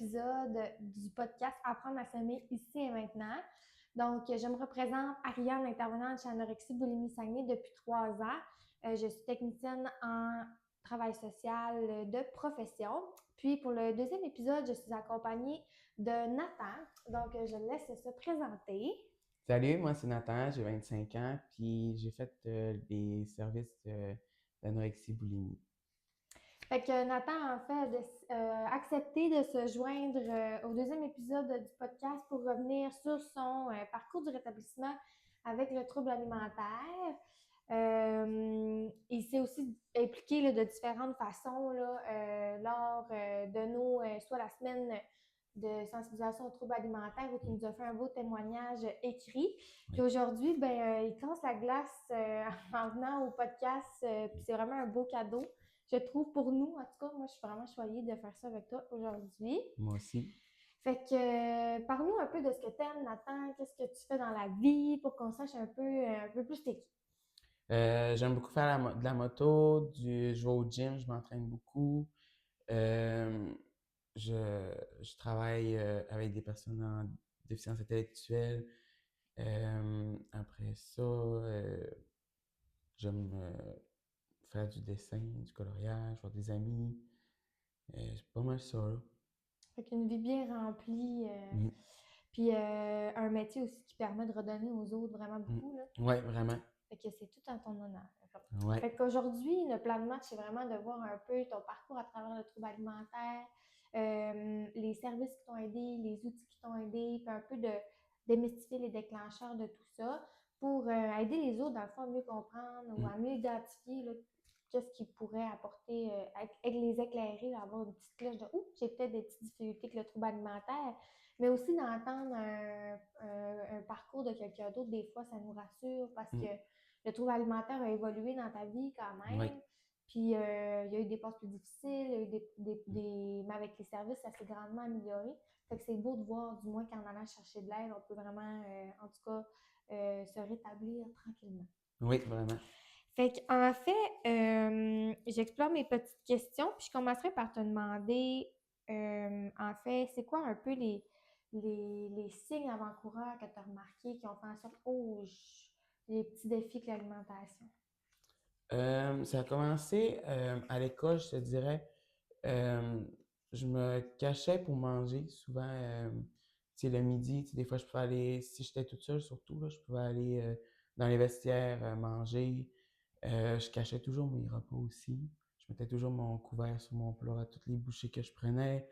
épisode du podcast Apprendre à s'aimer ici et maintenant. Donc, je me représente Ariane, intervenante chez Anorexie Boulimie Saguenay depuis 3 ans. Je suis technicienne en travail social de profession. Puis, pour le deuxième épisode, je suis accompagnée de Nathan. Donc, je laisse se présenter. Salut, moi c'est Nathan, j'ai 25 ans, puis j'ai fait des services d'anorexie boulimie. Fait que Nathan a en fait accepté de se joindre au deuxième épisode du podcast pour revenir sur son parcours du rétablissement avec le trouble alimentaire. Il s'est aussi impliqué là, de différentes façons là, lors de nos, soit la semaine de sensibilisation au trouble alimentaire où tu nous as fait un beau témoignage écrit. Puis Oui. aujourd'hui, il casse la glace en venant au podcast, puis c'est vraiment un beau cadeau. Je trouve pour nous, en tout cas, moi, je suis vraiment choyée de faire ça avec toi aujourd'hui. Moi aussi. Fait que, parle-nous un peu de ce que t'aimes, Nathan, qu'est-ce que tu fais dans la vie pour qu'on sache un peu plus t'es qui. J'aime beaucoup faire de la moto, je vais au gym, je m'entraîne beaucoup. Euh, je travaille avec des personnes en déficience intellectuelle. Après ça, j'aime faire du dessin, du coloriage, voir des amis. C'est pas mal ça, là. Fait qu'une vie bien remplie, Mm, puis un métier aussi qui permet de redonner aux autres vraiment mm. beaucoup, là. Ouais, vraiment. Fait que c'est tout en ton honneur. Ouais. Fait qu'aujourd'hui, le plan de match, c'est vraiment de voir un peu ton parcours à travers le trouble alimentaire, les services qui t'ont aidé, les outils qui t'ont aidé, puis un peu de démystifier les déclencheurs de tout ça pour aider les autres, dans le fond, à mieux comprendre ou Mm. à mieux identifier là, qu'est-ce qu'ils pourraient apporter, les éclairer, là, avoir une petite cloche de « Ouh, j'ai peut-être des petites difficultés avec le trouble alimentaire », mais aussi d'entendre un parcours de quelqu'un d'autre, des fois, ça nous rassure parce que Mm. le trouble alimentaire a évolué dans ta vie quand Ouais. même. Puis, il y a eu des passes plus difficiles, il y a eu mais avec les services, ça s'est grandement amélioré. Fait que c'est beau de voir, du moins qu'en allant chercher de l'aide, on peut vraiment, en tout cas, se rétablir tranquillement. Oui, vraiment. Fait qu'en fait, j'explore mes petites questions, puis je commencerai par te demander, en fait, c'est quoi un peu les signes avant-coureurs que tu as remarqués qui ont fait en sorte, oh, les petits défis avec l'alimentation? Ça a commencé à l'école, je te dirais. euh, je me cachais pour manger souvent. Tu sais, le midi, tu sais, des fois, je pouvais aller, si j'étais toute seule surtout, là, je pouvais aller dans les vestiaires manger. Je cachais toujours mes repas aussi. Je mettais toujours mon couvert sur mon plat à toutes les bouchées que je prenais.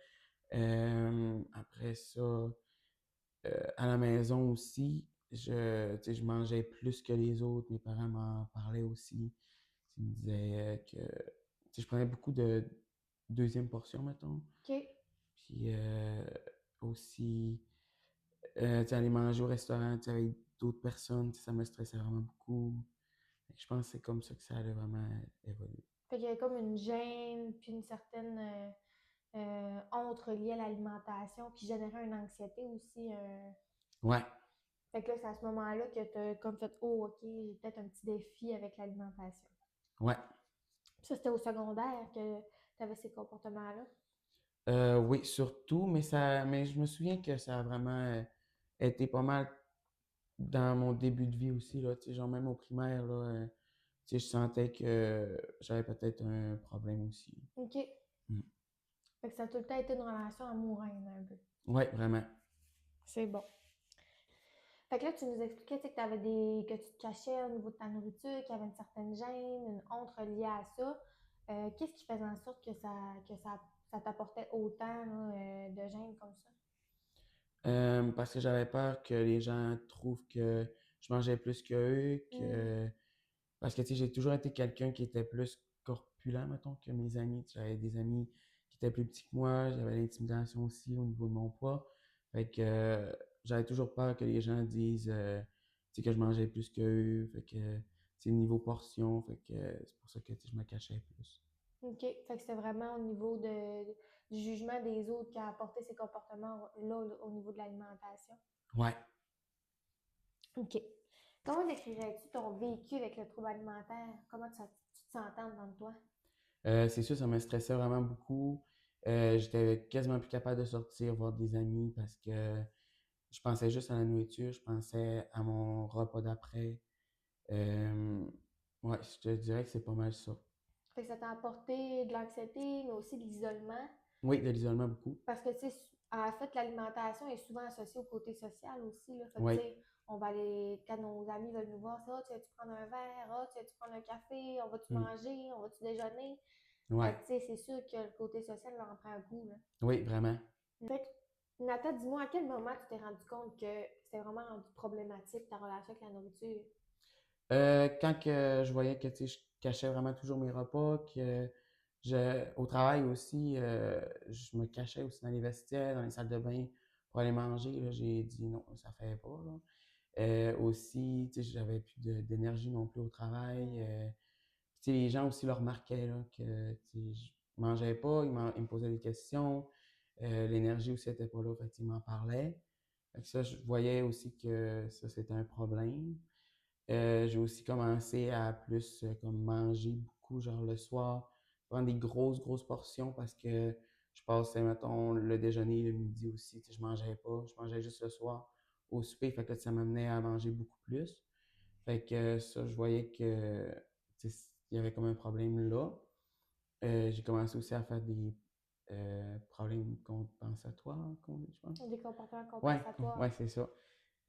Après ça, à la maison aussi, tu sais, je mangeais plus que les autres. Mes parents m'en parlaient aussi. Ils me disaient que tu sais, je prenais beaucoup de deuxième portion, mettons. OK. Puis aussi, tu sais, aller manger au restaurant, tu sais, avec d'autres personnes, tu sais, ça me stressait vraiment beaucoup. Fait que je pense que c'est comme ça que ça allait vraiment évoluer. Fait qu'il y avait comme une gêne, puis une certaine honte reliée à l'alimentation qui générait une anxiété aussi. Ouais, Fait que là, c'est à ce moment-là que tu as comme fait, oh, OK, j'ai peut-être un petit défi avec l'alimentation. ouais. Puis ça, c'était au secondaire que tu avais ces comportements-là. Oui, surtout, mais je me souviens que ça a vraiment été pas mal dans mon début de vie aussi, là, tu sais, genre même au primaire, là, tu sais, je sentais que j'avais peut-être un problème aussi. OK. Mm. Fait que ça a tout le temps été une relation amoureuse, un peu. Ouais, vraiment. C'est bon. Fait que là, tu nous expliquais tu sais, que tu te cachais au niveau de ta nourriture, qu'il y avait une certaine gêne, une honte reliée à ça. Qu'est-ce qui faisait en sorte que ça t'apportait autant là, de gêne comme ça? Parce que j'avais peur que les gens trouvent que je mangeais plus qu'eux, Hmm. parce que, tu sais, j'ai toujours été quelqu'un qui était plus corpulent, mettons, que mes amis. Tu sais, j'avais des amis qui étaient plus petits que moi, j'avais l'intimidation aussi au niveau de mon poids. Fait que j'avais toujours peur que les gens disent, tu sais, que je mangeais plus qu'eux. Fait que, c'est niveau portion, fait que c'est pour ça que, tu sais, je me cachais plus. OK. Fait que c'est vraiment au niveau du jugement des autres qui a apporté ces comportements-là au niveau de l'alimentation. Ouais. OK. Comment décrirais-tu ton vécu avec le trouble alimentaire? Comment tu te sens entendre dans toi? C'est sûr, ça me stressait vraiment beaucoup. J'étais quasiment plus capable de sortir, voir des amis parce que je pensais juste à la nourriture, je pensais à mon repas d'après. Euh, ouais, je te dirais que c'est pas mal ça. Fait que ça t'a apporté de l'anxiété, mais aussi de l'isolement. Oui, de l'isolement beaucoup. Parce que, tu sais, en fait, l'alimentation est souvent associée au côté social aussi, là. Fait que, tu Oui, sais, on va aller, quand nos amis veulent nous voir, c'est, ah, tu vas-tu prendre un verre? Ah, tu vas-tu prendre un café? On va-tu mm, manger? On va-tu déjeuner? Fait ouais, que, tu sais, c'est sûr que le côté social leur en prend un coup, là. oui, vraiment. Fait que, Natha, dis-moi, à quel moment tu t'es rendu compte que c'était vraiment rendu problématique ta relation avec la nourriture? Quand que je voyais que tu sais, je cachais vraiment toujours mes repas, que au travail aussi, je me cachais aussi dans les vestiaires, dans les salles de bain pour aller manger, là, j'ai dit non, ça fait pas, là. Aussi, tu sais, j'avais plus d'énergie non plus au travail. Mm. Puis, tu sais, les gens aussi le remarquaient, là, que tu sais, je mangeais pas, ils me posaient des questions. L'énergie aussi était pas là, fait qu'ils m'en parlaient. Fait que ça, je voyais aussi que ça, c'était un problème. J'ai aussi commencé à plus comme manger beaucoup, genre le soir, prendre des grosses portions parce que je passais, mettons, le déjeuner, le midi aussi, tu sais, je mangeais pas, je mangeais juste le soir au souper, fait que là, ça m'amenait à manger beaucoup plus. Fait que ça, je voyais que tu sais, il y avait comme un problème là. J'ai commencé aussi à faire des problèmes compensatoires, je pense. Des comportements Ouais, compensatoires. ouais, c'est ça.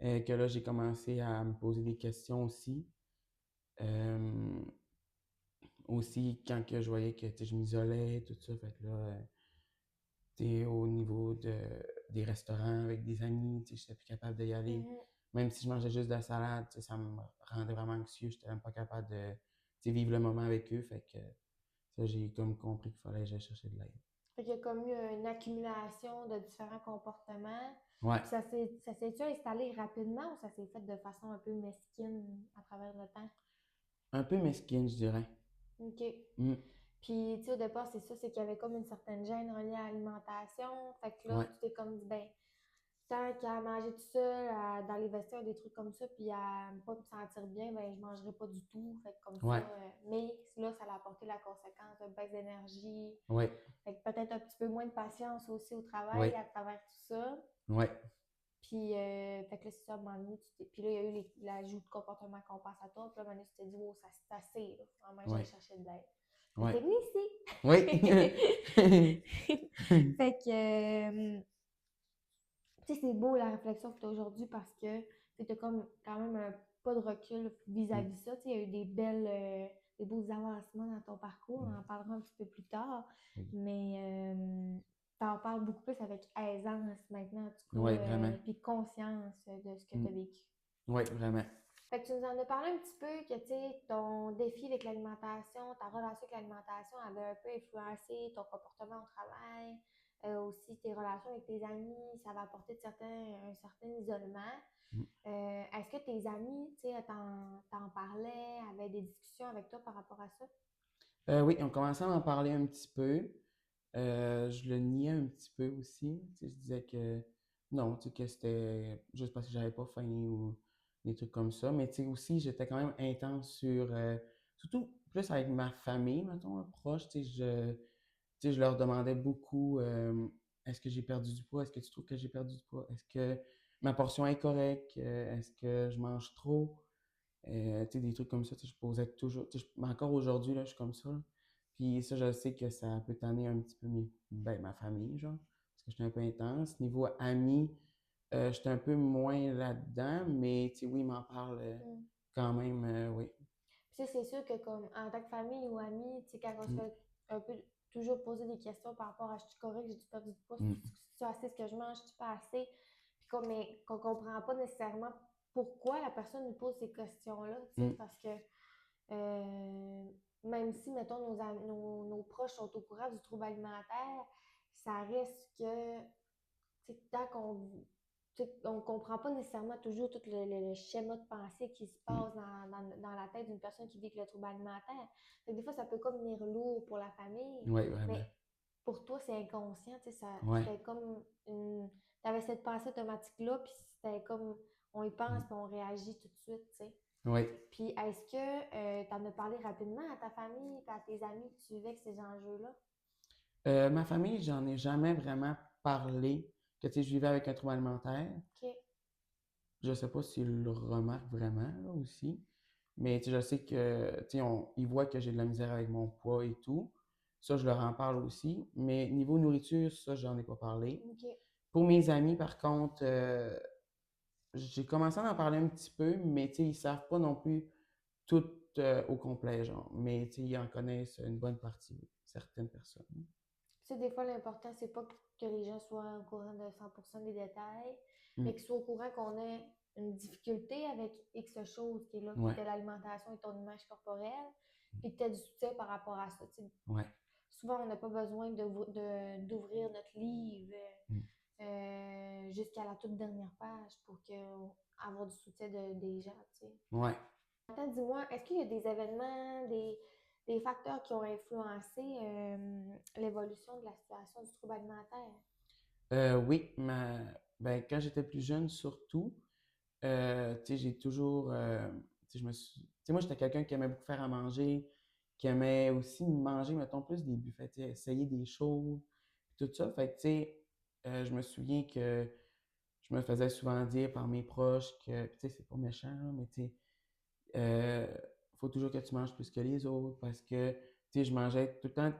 Que là, j'ai commencé à me poser des questions aussi. Euh, Aussi, quand que je voyais que tu sais, je m'isolais, tout ça, fait que là, tu sais, au niveau des restaurants avec des amis, tu sais, j'étais plus capable d'y aller. Mhm. Même si je mangeais juste de la salade, tu sais, ça me rendait vraiment anxieux, j'étais même pas capable de tu sais, vivre le moment avec eux, fait que ça, j'ai comme compris qu'il fallait que j'aille chercher de l'aide. Fait qu'il y a comme eu une accumulation de différents comportements. Ouais, Puis ça s'est-tu installé rapidement ou ça s'est fait de façon un peu mesquine à travers le temps? un peu mesquine, je dirais. OK. Mm, Puis, tu sais, au départ, c'est ça, c'est qu'il y avait comme une certaine gêne reliée à l'alimentation. Fait que là, ouais, tu t'es comme dit, ben, tant qu'à manger tout seul dans les vestiaires, des trucs comme ça, puis à ne pas me sentir bien, ben, je mangerai pas du tout. Fait que comme ça, ouais, mais là, ça a apporté la conséquence de baisse d'énergie. ouais, Fait que peut-être un petit peu moins de patience aussi au travail ouais, à travers tout ça. ouais, Puis, fait que là, c'est ça, à un moment donné, puis là, il y a eu l'ajout de comportement compensatoire. Puis là, à un moment donné, tu t'es dit, oh, ça c'est assez, là. Faut vraiment que j'aille ouais, chercher de l'aide. Fait que ouais. t'es venu Oui. ici. Fait que, tu sais, c'est beau la réflexion que tu as aujourd'hui parce que tu as comme quand même un pas de recul Mm, vis-à-vis ça. Tu sais, il y a eu des beaux avancements dans ton parcours. On en mm, parlera un petit peu plus tard. oui. Mais tu en parles beaucoup plus avec aisance maintenant, en tout cas, Oui, vraiment. puis conscience de ce que tu Mm, as vécu. oui, vraiment. Fait que tu nous en as parlé un petit peu que, tu sais, ton défi avec l'alimentation, ta relation avec l'alimentation avait un peu influencé ton comportement au travail, aussi tes relations avec tes amis, ça avait apporté un certain isolement. Mm. Est-ce que tes amis, tu sais, t'en parlaient, avaient des discussions avec toi par rapport à ça? Oui, on commençait à en parler un petit peu. Je le niais un petit peu aussi. Tu sais, je disais que non, tu sais, que c'était juste parce que j'avais pas faim ou des trucs comme ça. Mais tu sais, aussi, j'étais quand même intense sur, surtout plus avec ma famille, mettons, proche. Tu sais, je leur demandais beaucoup, est-ce que j'ai perdu du poids? Est-ce que tu trouves que j'ai perdu du poids? Est-ce que ma portion est correcte? Est-ce que je mange trop? Tu sais, des trucs comme ça, tu sais, je posais toujours. Mais encore aujourd'hui, là, je suis comme ça, là. Puis ça, je sais que ça peut tanner un petit peu ma famille, genre, parce que j'étais un peu intense. Niveau amis, j'étais un peu moins là-dedans, mais tu sais, oui, ils m'en parlent Mm. quand même, oui. Puis c'est sûr que comme en tant que famille ou ami, tu sais, quand on se Mm, fait un peu toujours poser des questions par rapport à je suis correct, j'ai-tu perdu du poids, mm, c'est assez ce que je mange, je suis pas assez. Puis comme, mais qu'on comprend pas nécessairement pourquoi la personne nous pose ces questions-là, tu sais, mm, parce que euh, même si, mettons, nos proches sont au courant du trouble alimentaire, ça reste que tant qu'on on comprend pas nécessairement toujours tout le schéma de pensée qui se mm. passe dans la tête d'une personne qui vit avec le trouble alimentaire. Fait que des fois, ça peut comme venir lourd pour la famille, Oui, vraiment. mais pour toi, c'est inconscient, Ouais. c'était comme une... T'avais cette pensée automatique-là, puis c'était comme, on y pense, Mm, puis on réagit tout de suite, tu sais. ouais. Puis est-ce que tu en as parlé rapidement à ta famille, puis à tes amis que tu vivais avec ces enjeux-là? Ma famille, j'en ai jamais vraiment parlé, que tu sais, je vivais avec un trouble alimentaire. OK. Je sais pas s'ils le remarquent vraiment, là, aussi. Mais tu sais, je sais que, tu sais, ils voient que j'ai de la misère avec mon poids et tout. Ça, je leur en parle aussi. Mais niveau nourriture, ça, j'en ai pas parlé. OK. Pour mes amis, par contre, j'ai commencé à en parler un petit peu, mais tu sais, ils savent pas non plus tout au complet, genre. Mais tu sais, ils en connaissent une bonne partie, certaines personnes. Tu sais, des fois, l'important, c'est pas que les gens soient au courant de 100% des détails, Mm. mais qu'ils soient au courant qu'on a une difficulté avec X chose qui est là, qui Ouais, était l'alimentation et ton image corporelle, puis que tu as du soutien par rapport à ça. Tu sais, ouais. souvent, on n'a pas besoin d'ouvrir notre livre Mm. jusqu'à la toute dernière page pour avoir du soutien des gens, tu sais. Ouais. Maintenant, dis-moi, est-ce qu'il y a des événements, des facteurs qui ont influencé l'évolution de la situation du trouble alimentaire? Oui, ben, quand j'étais plus jeune, surtout, tu sais, j'ai toujours, tu sais, tu sais, moi, j'étais quelqu'un qui aimait beaucoup faire à manger, qui aimait aussi manger, mettons, plus des buffets, tu sais, essayer des choses, tout ça. Fait que, tu sais, je me souviens que je me faisais souvent dire par mes proches que, tu sais, c'est pas méchant, là, mais tu sais, euh, faut toujours que tu manges plus que les autres parce que, tu sais, je mangeais tout le temps,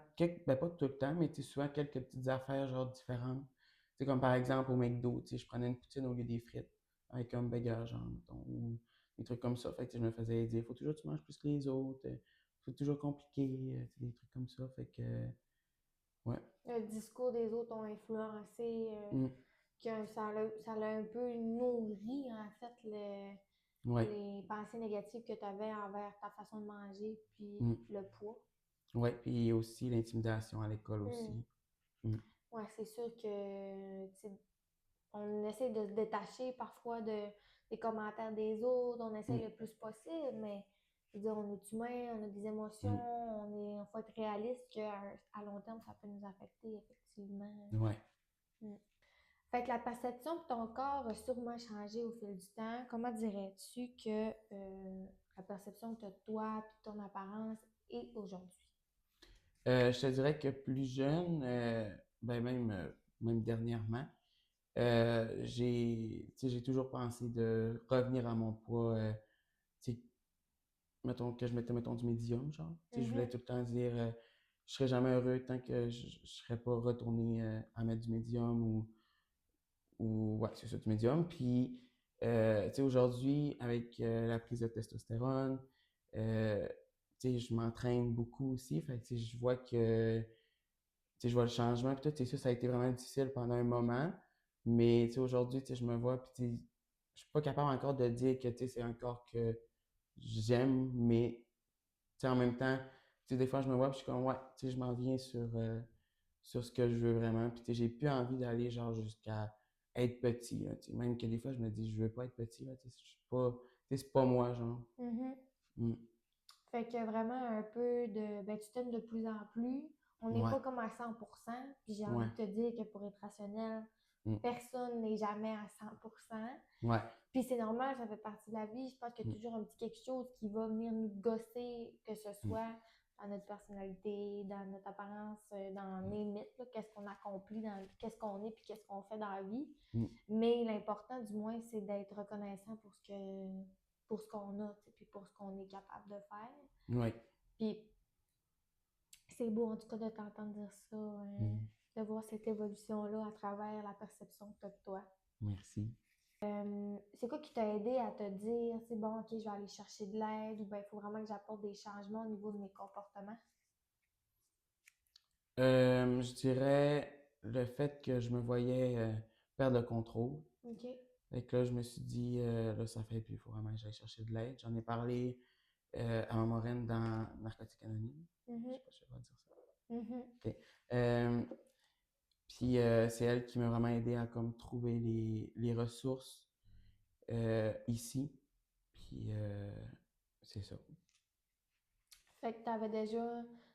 ben pas tout le temps, mais tu sais, souvent quelques petites affaires, genre différentes. Tu sais, comme par exemple au McDo, tu sais, je prenais une poutine au lieu des frites avec un burger, genre, mettons, ou des trucs comme ça. Fait que, tu sais, je me faisais dire, faut toujours que tu manges plus que les autres, faut toujours compliqué, tu sais, des trucs comme ça. Fait que, ouais. Le discours des autres ont influencé, Mm, ça l'a un peu nourri, en fait, ouais. les pensées négatives que tu avais envers ta façon de manger, puis Mm, le poids. ouais. Puis aussi l'intimidation à l'école Hmm. aussi. Mm, Ouais, c'est sûr que, tu sais, on essaie de se détacher parfois des commentaires des autres, on essaie mm, le plus possible, mais je veux dire, on est humain, on a des émotions, mm, on faut être réaliste qu'à à long terme, ça peut nous affecter, effectivement. ouais. Mm. Fait que la perception de ton corps a sûrement changé au fil du temps. Comment dirais-tu que la perception que tu as de toi et de ton apparence est aujourd'hui? Je te dirais que plus jeune, ben même dernièrement, tu sais, j'ai toujours pensé de revenir à mon poids, tu sais, mettons que je mettais, mettons, du médium, genre. Tu sais, je voulais Mhm. tout le temps dire, je serais jamais heureux tant que je serais pas retourné à mettre du médium ouais, c'est ça, du médium. Puis, tu sais, aujourd'hui, avec la prise de testostérone, euh, tu sais, je m'entraîne beaucoup aussi. Fait que, tu sais, je vois que tu sais, je vois le changement, puis tout, c'est sûr, ça a été vraiment difficile pendant un moment. Mais, tu sais, aujourd'hui, tu sais, je me vois, puis, tu sais, je suis pas capable encore de dire que, tu sais, c'est un corps que j'aime, mais, tu sais, en même temps, tu sais, des fois, je me vois, puis je suis comme, ouais, tu sais, je m'en viens sur ce que je veux vraiment. Puis, tu sais, j'ai plus envie d'aller, genre, jusqu'à être petit, là, tu sais. Même que des fois, je me dis, je veux pas être petit, là, tu sais, je suis pas, tu sais, c'est pas moi, genre. Mhm. Mm. Fait que vraiment un peu ben tu t'aimes de plus en plus. On n'est Ouais, pas comme à 100%. Puis j'ai envie ouais, de te dire que pour être rationnel, mm, personne n'est jamais à 100%. ouais, Puis c'est normal, ça fait partie de la vie. Je pense qu'il y a mm, toujours un petit quelque chose qui va venir nous gosser, que ce mm, soit dans notre personnalité, dans notre apparence, dans les mythes, là, qu'est-ce qu'on accomplit, qu'est-ce qu'on est, puis qu'est-ce qu'on fait dans la vie. mm, Mais l'important, du moins, c'est d'être reconnaissant pour ce qu'on a, tu sais, puis pour ce qu'on est capable de faire. mm, ouais, Puis c'est beau, en tout cas, de t'entendre dire ça, mm, de voir cette évolution-là à travers la perception que tu as de toi. merci. C'est quoi qui t'a aidé à te dire, c'est bon, ok, je vais aller chercher de l'aide, ou bien il faut vraiment que j'apporte des changements au niveau de mes comportements? Je dirais le fait que je me voyais perdre le contrôle. Ok. Fait que là, je me suis dit, là, ça fait plus, il faut vraiment que j'aille chercher de l'aide. J'en ai parlé à ma marraine dans Narcotique Anonyme. Je Mhm, sais pas si je vais dire ça. mhm. Ok. Puis c'est elle qui m'a vraiment aidé à comme trouver les ressources ici. Puis c'est ça. Fait que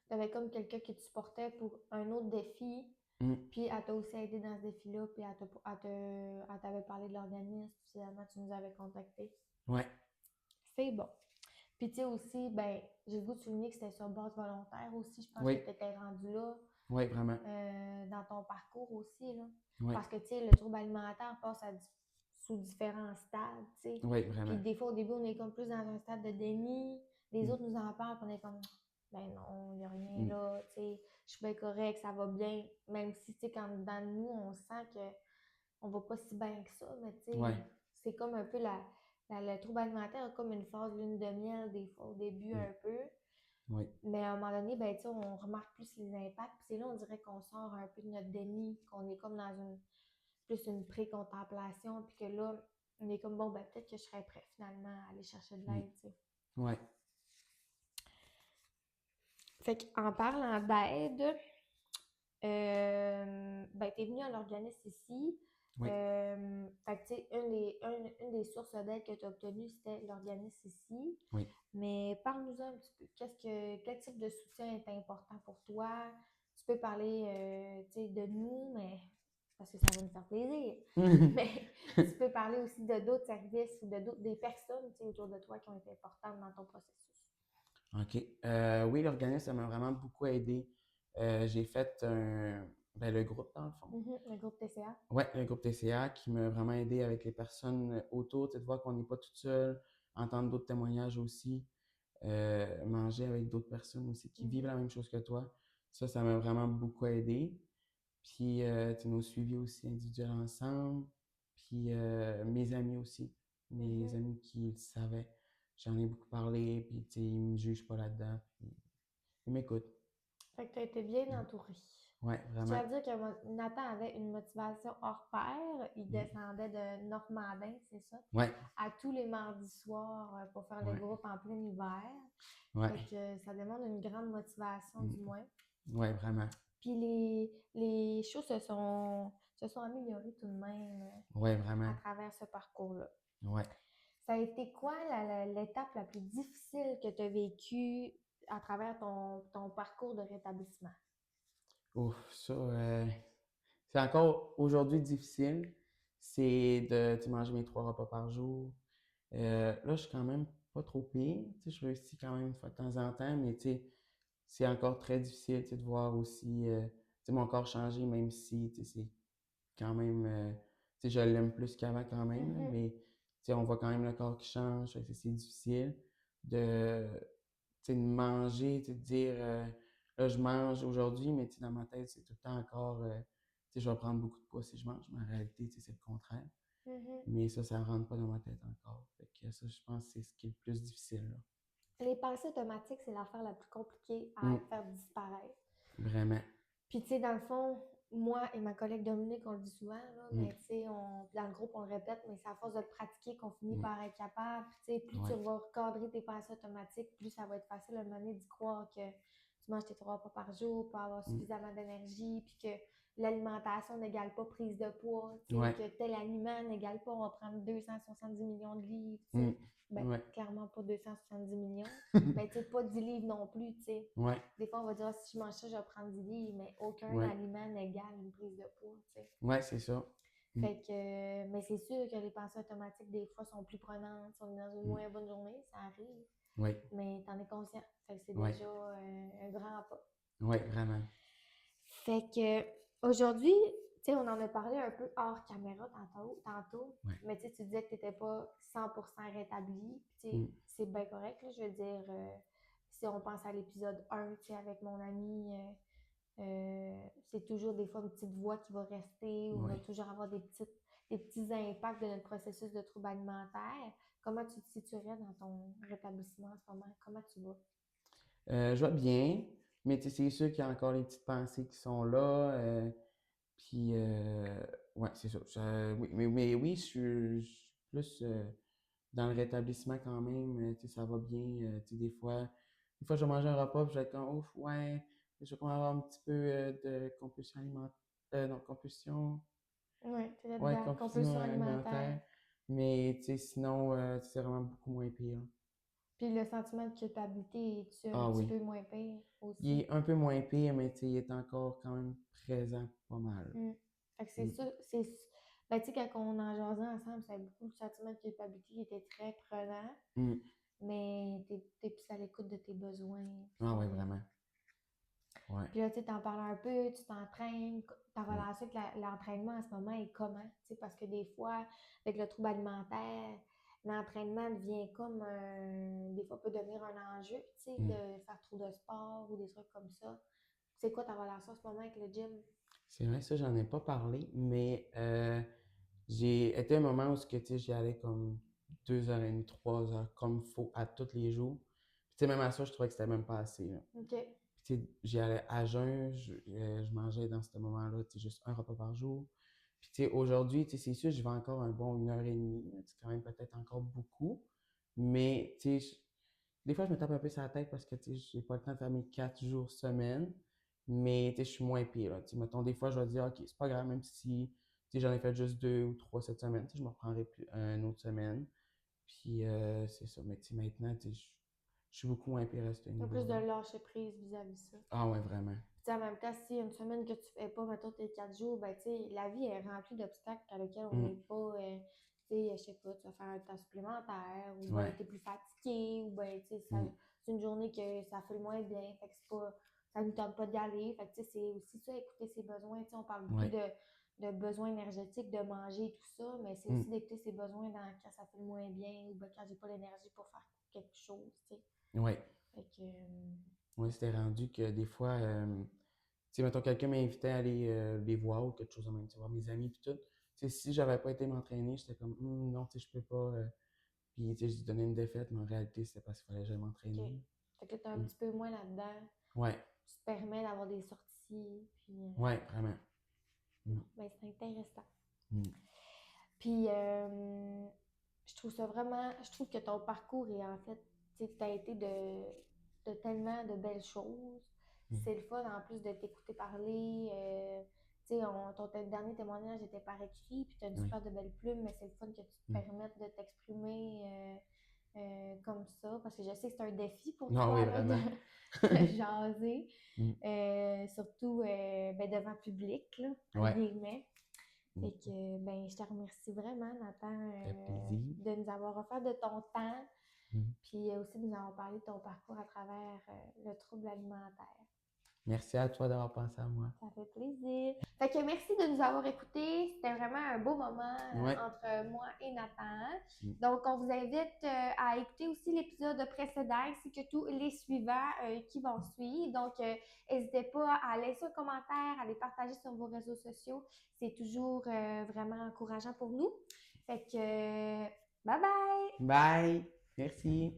t'avais comme quelqu'un qui te supportait pour un autre défi, Mm, puis elle t'a aussi aidé dans ce défi-là, puis elle t'avait parlé de l'organisme, puis finalement tu nous avais contacté. ouais. C'est bon. Puis tu sais aussi, ben, j'ai le goût de souligner que c'était sur base volontaire aussi. Je pense que Oui. tu étais rendu là. Oui, vraiment. dans ton parcours aussi, là. Oui, Parce que, tu sais, le trouble alimentaire passe sous différents stades, tu sais. oui, Puis vraiment. des fois, au début, on est comme plus dans un stade de déni. Les Mm, autres nous en parlent, puis on est comme, ben non, il n'y a rien mm, là, tu sais, je suis bien correct, ça va bien. Même si, tu sais, quand dans nous, on sent que on va pas si bien que ça, mais tu sais, ouais, c'est comme un peu le trouble alimentaire a comme une phase lune de miel, des fois, au début, mm, un peu. oui, Mais à un moment donné, ben, tu sais, on remarque plus les impacts. Puis c'est là, on dirait qu'on sort un peu de notre déni, qu'on est comme dans plus une pré-contemplation, puis que là, on est comme, bon, ben, peut-être que je serais prêt finalement à aller chercher de mm, l'aide, tu sais. ouais, Fait qu'en parlant d'aide, ben, t'es venu à l'organisme ici. oui. Fait que, tu sais, une des sources d'aide que tu as obtenues, c'était l'organisme ici. Oui. Mais parle-nous un petit peu. Quel type de soutien est important pour toi? Tu peux parler, tu sais, de nous, mais parce que ça va nous faire plaisir. Mais tu peux parler aussi de d'autres services ou des personnes, tu sais, autour de toi qui ont été importantes dans ton processus. OK. Oui, l'organisme, ça m'a vraiment beaucoup aidé. J'ai fait le groupe, dans le fond. Le groupe TCA. Ouais, le groupe TCA qui m'a vraiment aidé avec les personnes autour, tu sais, de voir qu'on n'est pas tout seul, entendre d'autres témoignages aussi, manger avec d'autres personnes aussi qui vivent la même chose que toi. Ça m'a vraiment beaucoup aidé. Puis, tu sais, nos suivis aussi individuels ensemble. Puis, mes amis aussi. Mes Mhm. amis qui le savaient. J'en ai beaucoup parlé, puis, tu sais, ils me jugent pas là-dedans. Puis, ils m'écoutent. Fait que tu as été bien entouré. Ouais, Je tiens vraiment. à dire que Nathan avait une motivation hors pair. Il Mm. descendait de Normandin, c'est ça, Ouais, à tous les mardis soirs pour faire le ouais, groupe en plein hiver. ouais. Fait que ça demande une grande motivation, Mm. du moins. Ouais, vraiment. Puis les choses se sont améliorées tout de même Ouais, à vraiment. travers ce parcours-là. Ouais. Ça a été quoi l'étape la plus difficile que tu as vécue à travers ton parcours de rétablissement? Ouf, ça, c'est encore aujourd'hui difficile. C'est de, tu sais, manger mes 3 repas par jour. Là, je suis quand même pas trop pire. Tu sais, je réussis quand même une fois de temps en temps, mais tu sais, c'est encore très difficile, tu sais, de voir aussi, tu sais, mon corps changer, même si, tu sais, c'est quand même, tu sais, je l'aime plus qu'avant quand même, là, Mhm, mais, tu sais, on voit quand même le corps qui change, fait que c'est difficile de, tu sais, de manger, tu sais, de dire, là, je mange aujourd'hui, mais tu sais, dans ma tête, c'est tout le temps encore, tu sais, je vais prendre beaucoup de poids si je mange, mais en réalité, tu sais, c'est le contraire. mhm. Mais ça ne rentre pas dans ma tête encore. Fait que ça, je pense que c'est ce qui est le plus difficile, là. Les pensées automatiques, c'est l'affaire la plus compliquée à Mm, faire disparaître. vraiment. Puis, tu sais, dans le fond, moi et ma collègue Dominique, on le dit souvent, là, Mm, mais tu sais, dans le groupe, on le répète, mais c'est à force de le pratiquer qu'on finit mm, par être capable. Puis, tu sais, plus tu ouais. vas recadrer tes pensées automatiques, plus ça va être facile à un moment donné d'y croire que tu manges tes 3 repas par jour pour avoir Mm, suffisamment d'énergie, puis que l'alimentation n'égale pas prise de poids, tu sais, ouais. que tel aliment n'égale pas on va prendre 270 millions de livres, tu Mm, sais. Ben, ouais. clairement pas 270 millions, mais tu sais, pas 10 livres non plus, tu sais. Ouais. Des fois, on va dire, ah, si je mange ça, je vais prendre 10 livres, mais aucun Ouais. aliment n'égale une prise de poids, tu sais. Ouais, c'est ça. Mm, Fait que, mais c'est sûr que les pensées automatiques, des fois, sont plus prenantes. Si on est dans une mm, moins bonne journée, ça arrive, ouais. mais t'en es conscient. Fait que c'est Ouais. déjà un grand pas. Ouais, vraiment. Fait que, aujourd'hui, tu sais, on en a parlé un peu hors caméra tantôt, Ouais. mais tu sais, tu disais que tu n'étais pas 100% rétabli. Tu sais, Mm, c'est bien correct, là, je veux dire, si on pense à l'épisode 1, tu sais, avec mon ami, c'est toujours des fois une petite voix qui va rester ou on va ouais. toujours avoir des petits impacts de notre processus de trouble alimentaire. Comment tu te situerais dans ton rétablissement en ce moment? Comment tu vas? Je vais bien, mais tu sais, c'est sûr qu'il y a encore les petites pensées qui sont là. Puis, ouais, c'est ça. Oui, mais oui, je suis plus dans le rétablissement quand même. Tu sais, ça va bien. Tu sais, des fois, je vais manger un repas, puis je vais être comme, ouf, ouais, je vais comme avoir un petit peu de compulsion alimentaire. Non, compulsion. Oui, tu es Ouais, dedans. compulsion Compulsion alimentaire. alimentaire. Mais, tu sais, sinon, tu sais, c'est vraiment beaucoup moins pire. Puis le sentiment de culpabilité est-tu un Ah petit oui. peu moins pire Il aussi? est un peu moins pire, mais tu sais, il est encore quand même présent pas mal. Mm. Fait que c'est Mm, ça, ben, tu sais, quand on en jasait ensemble, c'est beaucoup le sentiment de culpabilité qui était très prenant, mm. mais t'es plus à l'écoute de tes besoins. Ah Puis, ouais, vraiment. Ouais. Puis là, tu sais, t'en parles un peu, tu t'entraînes. Ta relation avec l'entraînement en ce moment est comment? Tu sais, parce que des fois, avec le trouble alimentaire, l'entraînement devient comme des fois peut devenir un enjeu, tu sais, Mm. de faire trop de sport ou des trucs comme ça. C'est quoi ta relation en ce moment avec le gym? C'est vrai, ça, j'en ai pas parlé, mais j'ai été un moment où ce que, tu sais, j'y allais comme 2h30, 3h, comme il faut, à tous les jours. Puis, tu sais, même à ça, je trouvais que c'était même pas assez, là. OK. Puis, tu sais, j'y allais à jeun, je mangeais dans ce moment-là, tu sais, juste un repas par jour. Puis, tu sais, aujourd'hui, tu sais, c'est sûr, je vais encore un bon 1h30, là, c'est quand même peut-être encore beaucoup. Mais, tu sais, des fois, je me tape un peu sur la tête parce que, tu sais, j'ai pas le temps de faire mes 4 jours semaine. Mais, tu sais, je suis moins pire, là. Tu sais, mettons, des fois, je vais dire, OK, c'est pas grave, même si, tu sais, j'en ai fait juste 2 ou 3 cette semaine, tu sais, je me reprendrai plus une autre semaine. Puis, c'est ça. Mais, tu sais, maintenant, tu sais, je suis beaucoup moins pire à ce Un peu plus de niveau-là. lâcher prise vis-à-vis ça. Ah ouais, vraiment. Puis, tu sais, en même temps, si une semaine que tu fais pas, mettons, tes 4 jours, ben, tu sais, la vie est remplie d'obstacles à lesquels on Mm. n'est pas, tu sais, je sais pas, tu vas faire un temps supplémentaire, ou ben, Ouais. t'es plus fatigué, ou ben, tu sais, Mm. c'est une journée que ça fait le moins bien, fait que c'est pas, ça nous tente pas d'y aller, fait que, tu sais, c'est aussi ça, écouter ses besoins, tu sais, on parle beaucoup Ouais. de besoins énergétiques, de manger et tout ça, mais c'est Mm. aussi d'écouter ses besoins quand ça fait le moins bien, ou ben, quand j'ai pas l'énergie pour faire quelque chose, tu sais. Ouais. Fait que, Ouais, c'était rendu que des fois, tu sais, mettons, quelqu'un m'invitait à aller les voir ou quelque chose de même, tu sais, voir mes amis puis tout. Tu sais, si j'avais pas été m'entraîner, j'étais comme, non, tu sais, je peux pas. Puis, tu sais, je donnais une défaite, mais en réalité, c'était parce qu'il fallait que j'aille OK. m'entraîner. Fait que là, t'es un Mm. petit peu moins là-dedans. Ouais, Tu te permets d'avoir des sorties. Puis, ouais, vraiment. Mm. ben, c'est intéressant. Mm. Puis, je trouve ça vraiment. Je trouve que ton parcours est en fait. Tu sais, t'as été de tellement de belles choses. Mm. C'est le fun en plus de t'écouter parler. Tu sais, ton dernier témoignage était par écrit, puis t'as une Oui. super de belle plume, mais c'est le fun que tu te Mm. permettes de t'exprimer comme ça, parce que je sais que c'est un défi pour Non, oui, toi là, vraiment. de jaser, Mm. surtout ben, devant public, là, entre Ouais. guillemets. Mm. Fait que, ben, je te remercie vraiment, Nathan, Ça fait plaisir. de nous avoir offert de ton temps, Mm. puis aussi de nous avoir parlé de ton parcours à travers le trouble alimentaire. Merci à toi d'avoir pensé à moi. Ça fait plaisir. Fait que merci de nous avoir écoutés. C'était vraiment un beau moment Ouais. entre moi et Nathan. Mm. Donc, on vous invite à écouter aussi l'épisode précédent ainsi que tous les suivants qui vont suivre. Donc, n'hésitez pas à laisser un commentaire, à les partager sur vos réseaux sociaux. C'est toujours vraiment encourageant pour nous. Fait que, bye bye! Bye. Merci.